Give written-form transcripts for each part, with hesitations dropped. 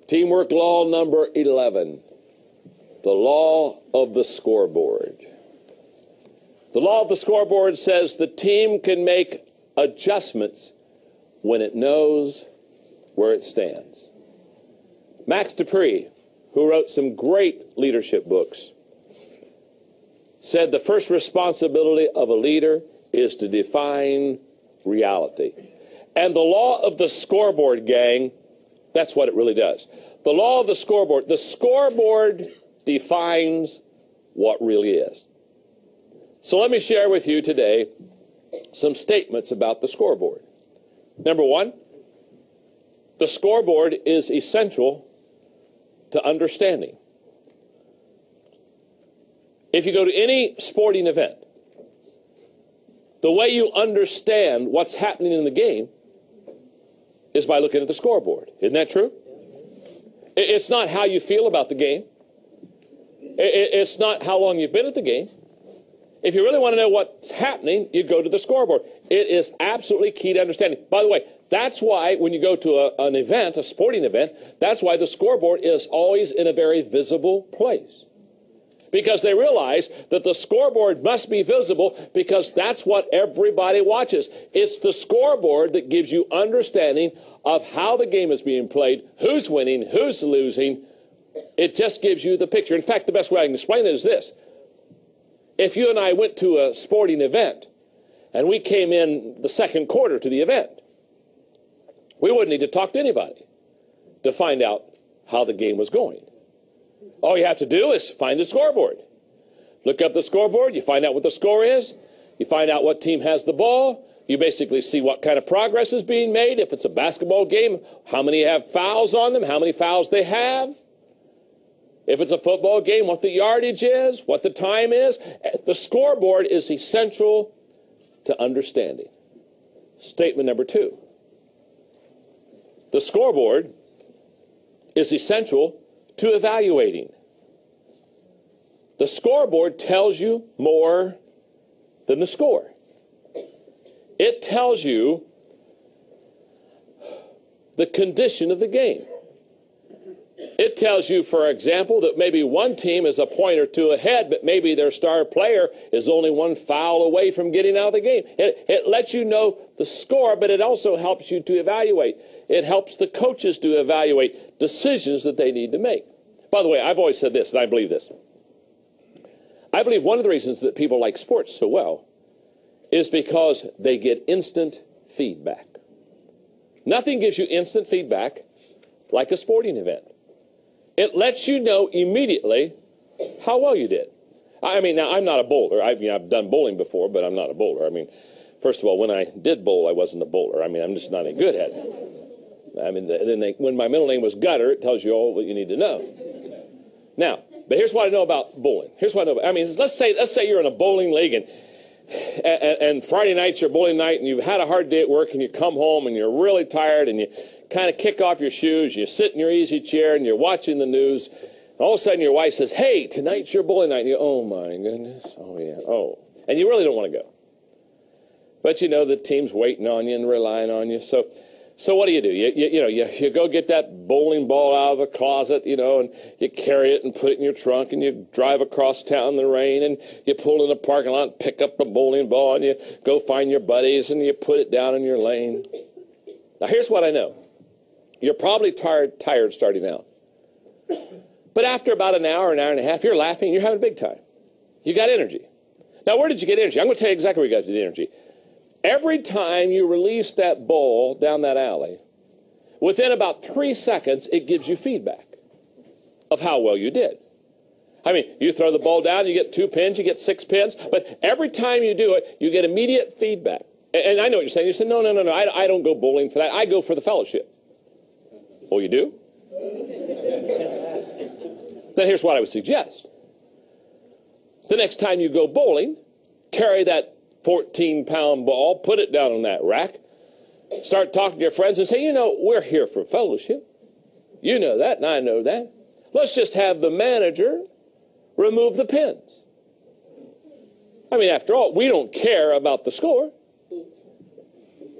Teamwork law number 11, the law of the scoreboard. The law of the scoreboard says the team can make adjustments when it knows where it stands. Max Dupree, who wrote some great leadership books, said the first responsibility of a leader is to define reality. And the law of the scoreboard, gang, that's what it really does. The law of the scoreboard defines what really is. So let me share with you today some statements about the scoreboard. Number one, the scoreboard is essential to understanding. If you go to any sporting event, the way you understand what's happening in the game is by looking at the scoreboard. Isn't that true? It's not how you feel about the game. It's not how long you've been at the game. If you really want to know what's happening, you go to the scoreboard. It is absolutely key to understanding. By the way, that's why when you go to an event, a sporting event, that's why the scoreboard is always in a very visible place. Because they realize that the scoreboard must be visible because that's what everybody watches. It's the scoreboard that gives you understanding of how the game is being played, who's winning, who's losing. It just gives you the picture. In fact, the best way I can explain it is this. If you and I went to a sporting event and we came in the second quarter to the event, we wouldn't need to talk to anybody to find out how the game was going. All you have to do is find the scoreboard. Look up the scoreboard. You find out what the score is. You find out what team has the ball. You basically see what kind of progress is being made. If it's a basketball game, how many have fouls on them, how many fouls they have. If it's a football game, what the yardage is, what the time is. The scoreboard is essential to understanding. Statement number two. The scoreboard is essential to evaluating. The scoreboard tells you more than the score. It tells you the condition of the game. It tells you, for example, that maybe one team is a point or two ahead, but maybe their star player is only one foul away from getting out of the game. It lets you know the score, but it also helps you to evaluate. It helps the coaches to evaluate decisions that they need to make. By the way, I've always said this, and I believe this. I believe one of the reasons that people like sports so well is because they get instant feedback. Nothing gives you instant feedback like a sporting event. It lets you know immediately how well you did. I mean, now, I'm not a bowler. I've done bowling before, but I'm not a bowler. I mean, first of all, when I did bowl, I wasn't a bowler. I mean, I'm just not any good at it. I mean, when my middle name was Gutter, it tells you all what you need to know. Now, but here's what I know about bowling. Here's what I know about. I mean, let's say you're in a bowling league and Friday night's your bowling night and you've had a hard day at work and you come home and you're really tired and you kind of kick off your shoes, you sit in your easy chair and you're watching the news. And all of a sudden your wife says, "Hey, tonight's your bowling night." And you go, "Oh my goodness, oh yeah, oh." And you really don't want to go. But you know the team's waiting on you and relying on you. So what do? You go get that bowling ball out of the closet, and you carry it and put it in your trunk and you drive across town in the rain and you pull in the parking lot and pick up the bowling ball and you go find your buddies and you put it down in your lane. Now here's what I know. You're probably tired starting out. But after about an hour and a half, you're laughing, you're having a big time. You got energy. Now where did you get energy? I'm going to tell you exactly where you got the energy. Every time you release that ball down that alley, within about 3 seconds, it gives you feedback of how well you did. I mean, you throw the ball down, you get 2 pins, you get 6 pins, but every time you do it, you get immediate feedback. And I know what you're saying. You say, no, I don't go bowling for that. I go for the fellowship. Oh, you do? Then here's what I would suggest. The next time you go bowling, carry that 14-pound ball, put it down on that rack, start talking to your friends and say, we're here for fellowship. You know that, and I know that. Let's just have the manager remove the pins. I mean, after all, we don't care about the score.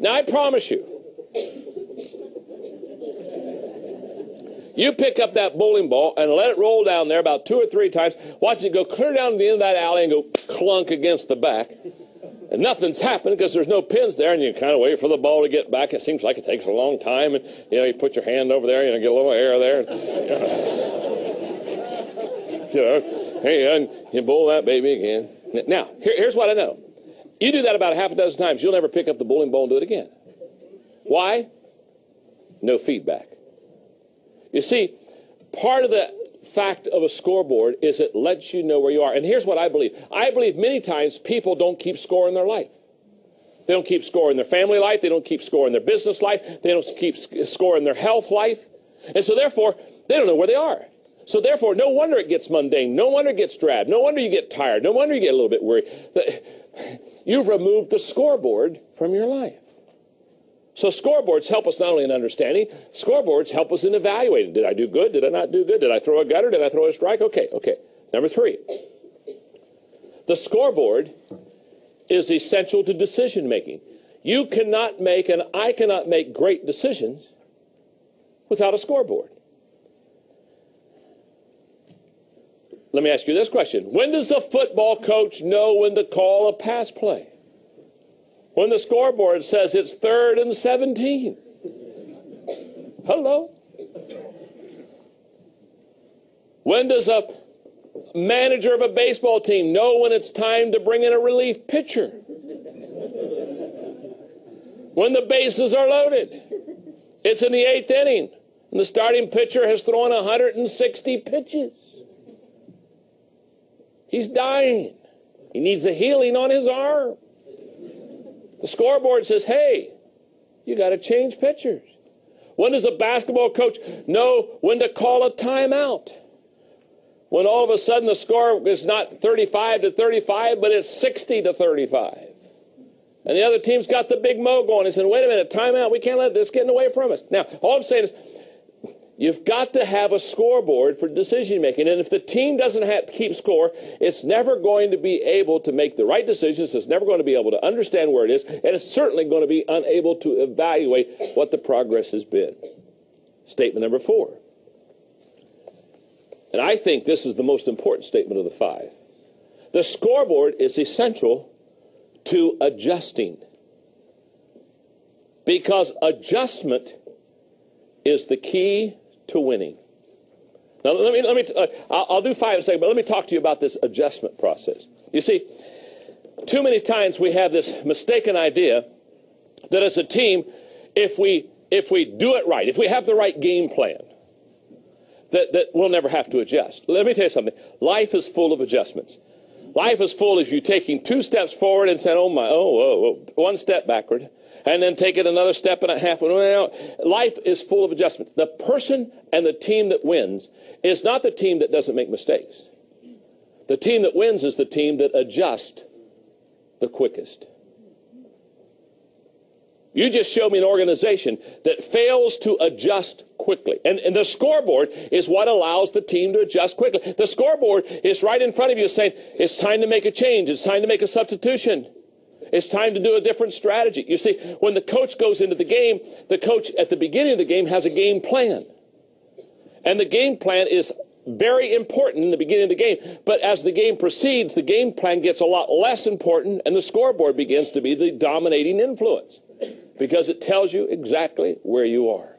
Now, I promise you, You pick up that bowling ball and let it roll down there about 2 or 3 times. Watch it go clear down to the end of that alley and go clunk against the back. And nothing's happened because there's no pins there, and you kind of wait for the ball to get back. It seems like it takes a long time, and you put your hand over there, get a little air there, and you bowl that baby again. Now, here's what I know. You do that about 6 times, you'll never pick up the bowling ball and do it again. Why? No feedback. You see, part of the fact of a scoreboard is it lets you know where you are. And here's what I believe. I believe many times people don't keep score in their life. They don't keep score in their family life. They don't keep score in their business life. They don't keep score in their health life. And so therefore, they don't know where they are. So therefore, no wonder it gets mundane. No wonder it gets drab. No wonder you get tired. No wonder you get a little bit worried. You've removed the scoreboard from your life. So scoreboards help us not only in understanding, scoreboards help us in evaluating. Did I do good? Did I not do good? Did I throw a gutter? Did I throw a strike? Okay. Number 3. The scoreboard is essential to decision making. You cannot make, and I cannot make great decisions without a scoreboard. Let me ask you this question. When does a football coach know when to call a pass play? When the scoreboard says it's 3rd and 17. Hello? When does a manager of a baseball team know when it's time to bring in a relief pitcher? When the bases are loaded. It's in the 8th inning, and the starting pitcher has thrown 160 pitches. He's dying. He needs a healing on his arm. The scoreboard says, hey, you got to change pitchers. When does a basketball coach know when to call a timeout? When all of a sudden the score is not 35-35, but it's 60-35. And the other team's got the big mo going. He said, wait a minute, timeout. We can't let this get away from us. Now, all I'm saying is, you've got to have a scoreboard for decision making. And if the team doesn't keep score, it's never going to be able to make the right decisions. It's never going to be able to understand where it is. And it's certainly going to be unable to evaluate what the progress has been. Statement number 4. And I think this is the most important statement of the 5. The scoreboard is essential to adjusting. Because adjustment is the key to winning. Now, I'll do 5 in a second, but let me talk to you about this adjustment process. You see, too many times we have this mistaken idea that as a team, if we do it right, if we have the right game plan, that we'll never have to adjust. Let me tell you something. Life is full of adjustments. Life is full of you taking 2 steps forward and saying, 1 step backward, and then take it another step and a half. Life is full of adjustments. The person and the team that wins is not the team that doesn't make mistakes. The team that wins is the team that adjusts the quickest. You just showed me an organization that fails to adjust quickly. And the scoreboard is what allows the team to adjust quickly. The scoreboard is right in front of you saying, it's time to make a change. It's time to make a substitution. It's time to do a different strategy. You see, when the coach goes into the game, the coach at the beginning of the game has a game plan. And the game plan is very important in the beginning of the game. But as the game proceeds, the game plan gets a lot less important, and the scoreboard begins to be the dominating influence because it tells you exactly where you are.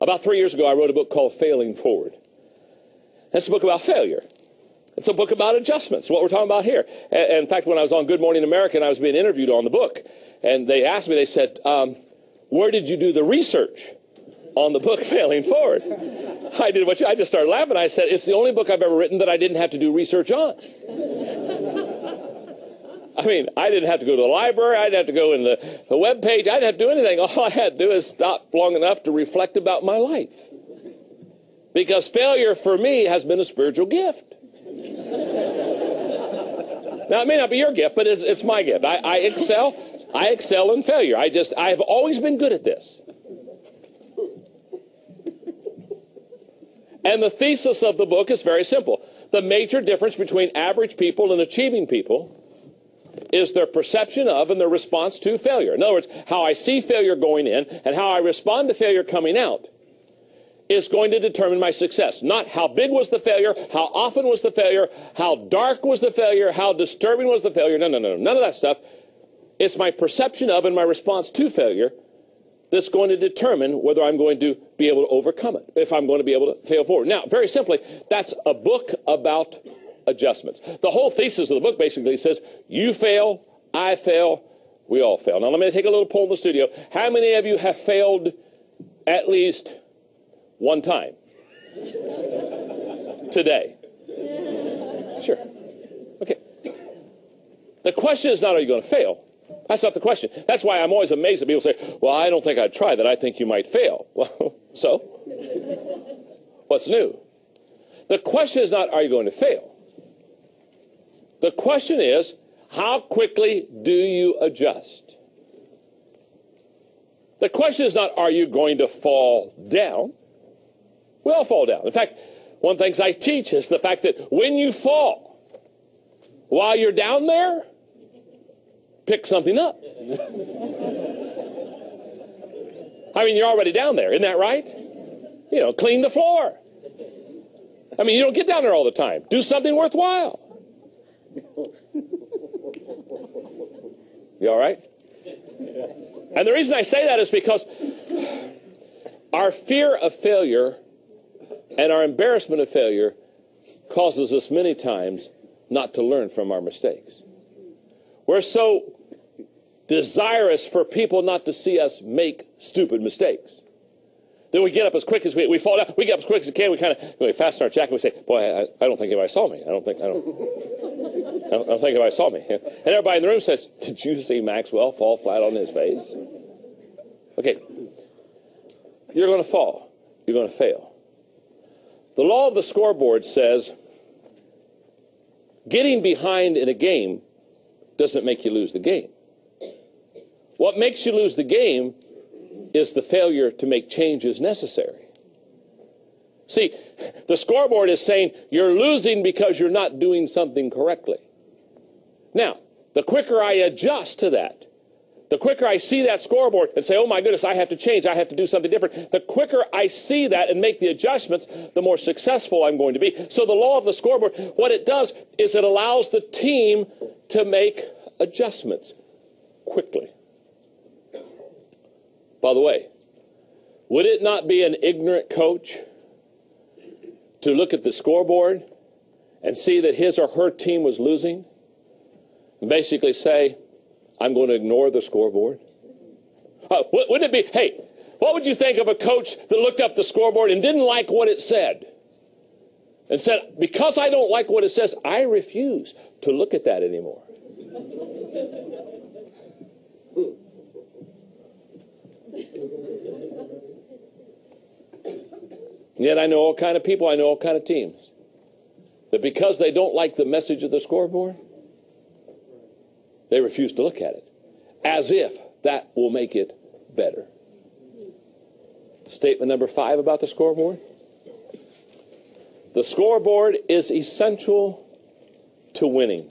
About 3 years ago, I wrote a book called Failing Forward. That's a book about failure. It's a book about adjustments, what we're talking about here. And in fact, when I was on Good Morning America and I was being interviewed on the book, and they asked me, they said, where did you do the research on the book Failing Forward? I just started laughing. I said, it's the only book I've ever written that I didn't have to do research on. I mean, I didn't have to go to the library. I didn't have to go in the web page. I didn't have to do anything. All I had to do is stop long enough to reflect about my life. Because failure for me has been a spiritual gift. Now, it may not be your gift, but it's my gift. I excel in failure. I've always been good at this. And the thesis of the book is very simple. The major difference between average people and achieving people is their perception of and their response to failure. In other words, how I see failure going in and how I respond to failure coming out is going to determine my success. Not how big was the failure, how often was the failure, how dark was the failure, how disturbing was the failure. No, none of that stuff. It's my perception of and my response to failure that's going to determine whether I'm going to be able to overcome it, if I'm going to be able to fail forward. Now, very simply, that's a book about adjustments. The whole thesis of the book basically says, you fail, I fail, we all fail. Now, let me take a little poll in the studio. How many of you have failed at least one time today? Sure. Okay. The question is not, are you going to fail? That's not the question. That's why I'm always amazed that people say, well, I don't think I'd try that. I think you might fail. Well, so? What's new? The question is not, are you going to fail? The question is, how quickly do you adjust? The question is not, are you going to fall down? We all fall down. In fact, one of the things I teach is the fact that when you fall, while you're down there, pick something up. I mean, you're already down there, isn't that right? You know, clean the floor. I mean, you don't get down there all the time. Do something worthwhile. You all right? And the reason I say that is because our fear of failure and our embarrassment of failure causes us many times not to learn from our mistakes. We're so desirous for people not to see us make stupid mistakes. Then we get up as quick as we fall down. We get up as quick as we can. We kind of fasten our jacket. And we say, "Boy, I don't think anybody saw me. I don't think anybody saw me." And everybody in the room says, "Did you see Maxwell fall flat on his face?" Okay, you're going to fall. You're going to fail. The law of the scoreboard says, getting behind in a game doesn't make you lose the game. What makes you lose the game is the failure to make changes necessary. See, the scoreboard is saying you're losing because you're not doing something correctly. Now, the quicker I adjust to that, the quicker I see that scoreboard and say, oh my goodness, I have to change, I have to do something different, the quicker I see that and make the adjustments, the more successful I'm going to be. So the law of the scoreboard, what it does is it allows the team to make adjustments quickly. By the way, would it not be an ignorant coach to look at the scoreboard and see that his or her team was losing and basically say, I'm going to ignore the scoreboard? Wouldn't it be, hey, what would you think of a coach that looked up the scoreboard and didn't like what it said and said, because I don't like what it says, I refuse to look at that anymore? Yet I know all kind of people, I know all kind of teams, that because they don't like the message of the scoreboard, they refuse to look at it, as if that will make it better. Statement number 5 about the scoreboard. The scoreboard is essential to winning.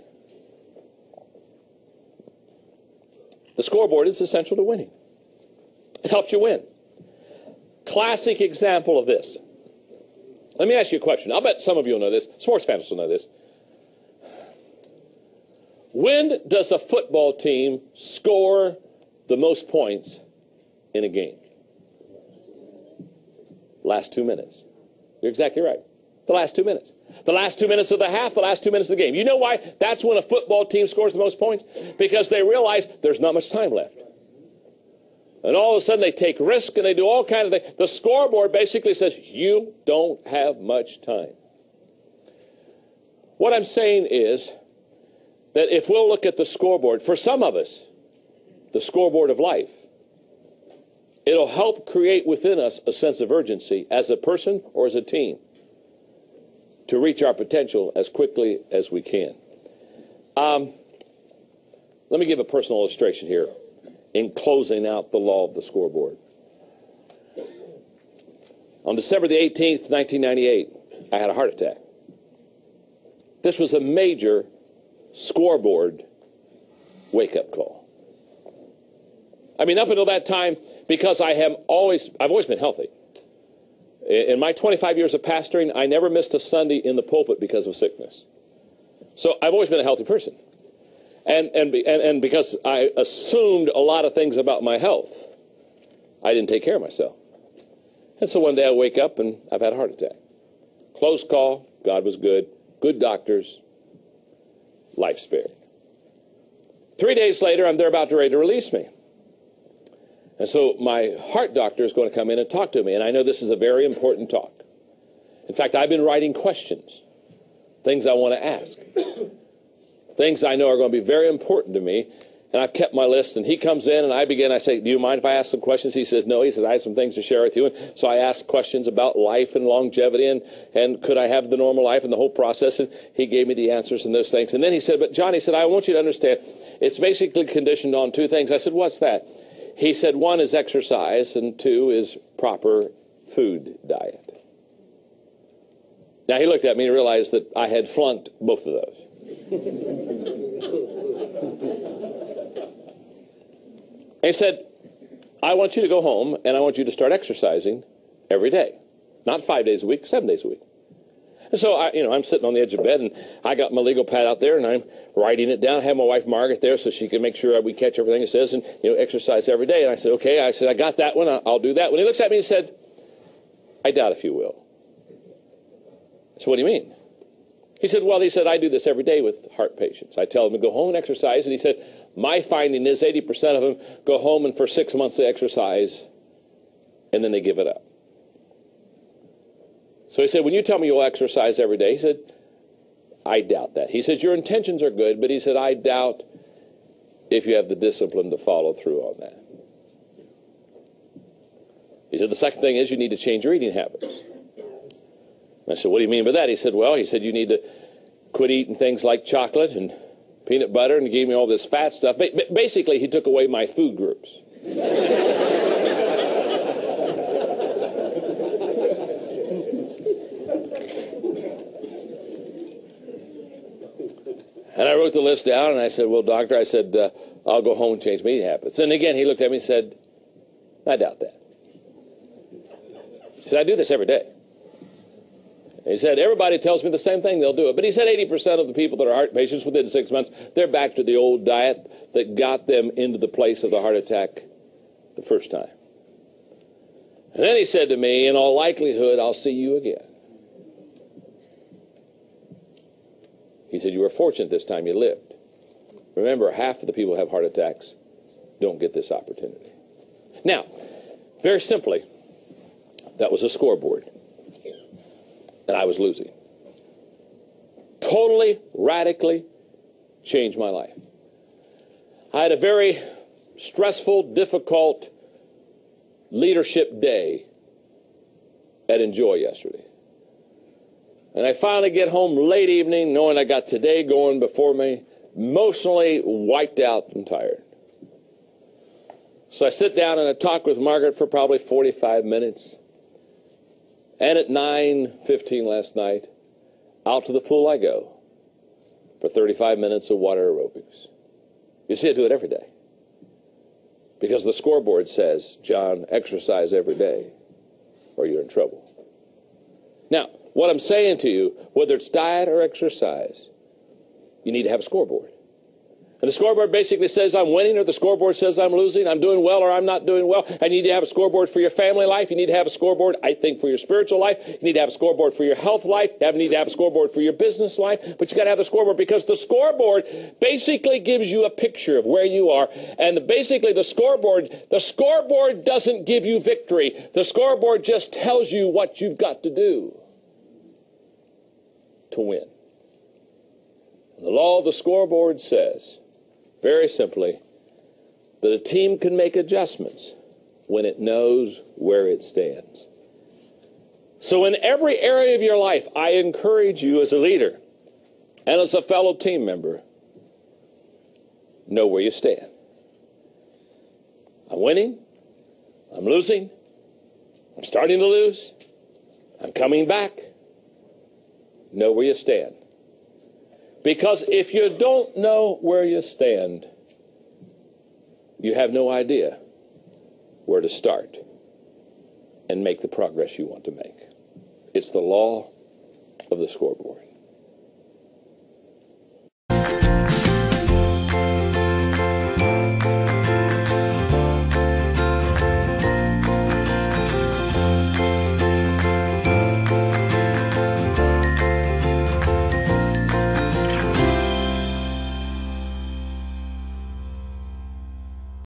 The scoreboard is essential to winning. It helps you win. Classic example of this. Let me ask you a question. I'll bet some of you will know this. Sports fans will know this. When does a football team score the most points in a game? Last 2 minutes. You're exactly right. The last 2 minutes. The last 2 minutes of the half, the last 2 minutes of the game. You know why that's when a football team scores the most points? Because they realize there's not much time left. And all of a sudden they take risk and they do all kinds of things. The scoreboard basically says, you don't have much time. What I'm saying is that if we'll look at the scoreboard, for some of us, the scoreboard of life, it'll help create within us a sense of urgency as a person or as a team to reach our potential as quickly as we can. Let me give a personal illustration here in closing out the law of the scoreboard. On December the 18th, 1998, I had a heart attack. This was a major scoreboard wake-up call. I mean, up until that time, because I've always been healthy, In my 25 years of pastoring, I never missed a Sunday in the pulpit because of sickness. So I've always been a healthy person. And because I assumed a lot of things about my health, I didn't take care of myself. And so one day I wake up and I've had a heart attack. Close call. God was good. Good doctors. Life spared. 3 days later, they're about ready to release me. And so my heart doctor is going to come in and talk to me. And I know this is a very important talk. In fact, I've been writing questions, things I want to ask, things I know are going to be very important to me. And I've kept my list. And he comes in and I say, do you mind if I ask some questions? He says, no. He says, I have some things to share with you. And so I asked questions about life and longevity and could I have the normal life and the whole process. And he gave me the answers and those things. And then he said, but John, he said, I want you to understand, it's basically conditioned on two things. I said, what's that? He said, one is exercise and two is proper food diet. Now he looked at me and realized that I had flunked both of those. And he said, I want you to go home and I want you to start exercising every day. Not 5 days a week, 7 days a week. And so I'm sitting on the edge of bed and I got my legal pad out there and I'm writing it down. I have my wife Margaret there so she can make sure we catch everything it says and exercise every day. And I said, okay. I said, I got that one. I'll do that. When he looks at me and said, I doubt if you will. So what do you mean? He said, I do this every day with heart patients. I tell them to go home and exercise. And he said, my finding is 80% of them go home and for 6 months they exercise and then they give it up. So he said, when you tell me you'll exercise every day, he said, I doubt that. He said, your intentions are good, but he said, I doubt if you have the discipline to follow through on that. He said, the second thing is you need to change your eating habits. And I said, what do you mean by that? He said, you need to quit eating things like chocolate and peanut butter, and he gave me all this fat stuff. Basically, he took away my food groups. And I wrote the list down, and I said, well, doctor, I'll go home and change my eating habits. And again, he looked at me and said, I doubt that. He said, I do this every day. He said, everybody tells me the same thing, they'll do it. But he said 80% of the people that are heart patients within 6 months, they're back to the old diet that got them into the place of the heart attack the first time. And then he said to me, in all likelihood, I'll see you again. He said, you were fortunate this time you lived. Remember, half of the people who have heart attacks don't get this opportunity. Now, very simply, that was a scoreboard. And I was losing. Totally, radically changed my life. I had a very stressful, difficult leadership day at Enjoy yesterday. And I finally get home late evening knowing I got today going before me, emotionally wiped out and tired. So I sit down and I talk with Margaret for probably 45 minutes. And at 9:15 last night, out to the pool I go for 35 minutes of water aerobics. You see, I do it every day. Because the scoreboard says, John, exercise every day or you're in trouble. Now, what I'm saying to you, whether it's diet or exercise, you need to have a scoreboard. And the scoreboard basically says I'm winning, or the scoreboard says I'm losing, I'm doing well or I'm not doing well. And you need to have a scoreboard for your family life. You need to have a scoreboard, I think, for your spiritual life. You need to have a scoreboard for your health life. You need to have a scoreboard for your business life. But you got to have the scoreboard because the scoreboard basically gives you a picture of where you are. And basically the scoreboard doesn't give you victory. The scoreboard just tells you what you've got to do to win. The law of the scoreboard says, very simply, that a team can make adjustments when it knows where it stands. So in every area of your life, I encourage you as a leader and as a fellow team member, know where you stand. I'm winning. I'm losing. I'm starting to lose. I'm coming back. Know where you stand. Because if you don't know where you stand, you have no idea where to start and make the progress you want to make. It's the law of the scoreboard.